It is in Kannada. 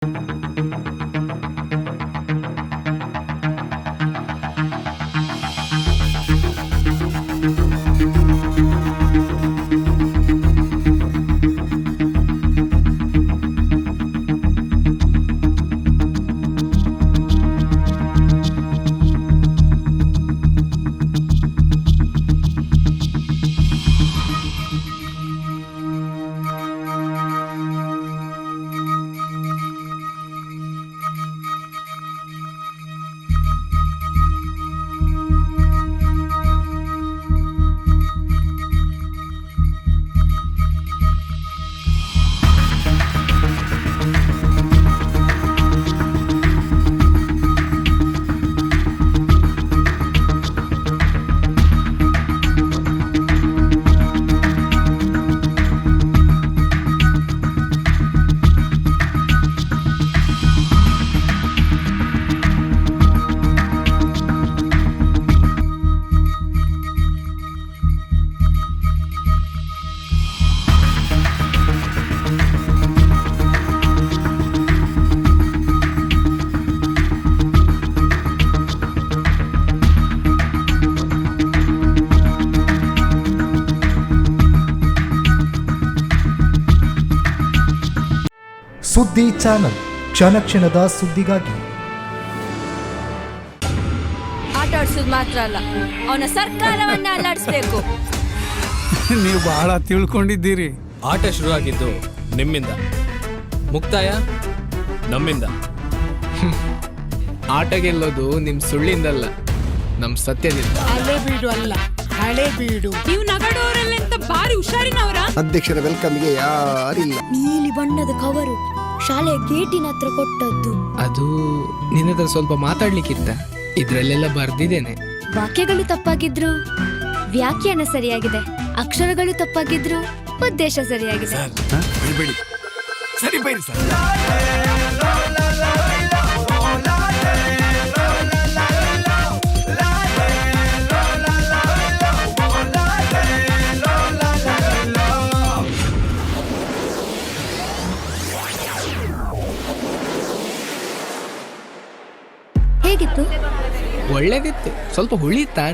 ಸುದ್ದಿ ಚಾನಲ್, ಕ್ಷಣ ಕ್ಷಣದ ಸುದ್ದಿಗಾಗಿ. ಆಟ ಆಡ್ಸೋದು ಮಾತ್ರ ಅಲ್ಲ, ಅವನ ಸರ್ಕಾರವನ್ನ ಅಲ್ಲಾಡಿಸ್ಬೇಕು. ನೀವು ಬಹಳ ತಿಳ್ಕೊಂಡಿದ್ದೀರಿ. ಆಟ ಶುರುವಾಗಿದ್ದು ನಿಮ್ಮಿಂದ, ಮುಕ್ತಾಯ ನಮ್ಮಿಂದ. ಆಟ ಗೆಲ್ಲೋದು ನಿಮ್ ಸುಳ್ಳಿಂದಲ್ಲ, ನಮ್ ಸತ್ಯದಿಂದ. ಹಳೆ ಬೀಡು ಅಲ್ಲ, ಹಳೆ ಬೀಡು. ನೀವು ನಗಡೋರಲ್ಲಂತ ಭಾರಿ ಹುಷಾರಿನವರ. ಅಧ್ಯಕ್ಷರ ವೆಲ್ಕಮ್ಗೆ ಯಾರಿಲ್ಲ. ನೀಲಿ ಬಣ್ಣದ ಕವರು ಶಾಲೆಯ ಗೇಟಿನ ಹತ್ರ ಕೊಟ್ಟದ್ದು. ಅದು ನಿನ್ನ ಹತ್ರ ಸ್ವಲ್ಪ ಮಾತಾಡ್ಲಿಕ್ಕಿತ್ತ, ಇದ್ರಲ್ಲೆಲ್ಲ ಬರ್ದಿದ್ದೇನೆ. ವಾಕ್ಯಗಳು ತಪ್ಪಾಗಿದ್ರು ವ್ಯಾಖ್ಯಾನ ಸರಿಯಾಗಿದೆ, ಅಕ್ಷರಗಳು ತಪ್ಪಾಗಿದ್ರು ಉದ್ದೇಶ ಸರಿಯಾಗಿದೆ. ಸರಿ ಬೈರಿ ಸರ್. ಹೇಗಿತ್ತು? ಒಳ್ಳೇದಿತ್ತು, ಸ್ವಲ್ಪ ಹುಳಿ ಇತ್ತ.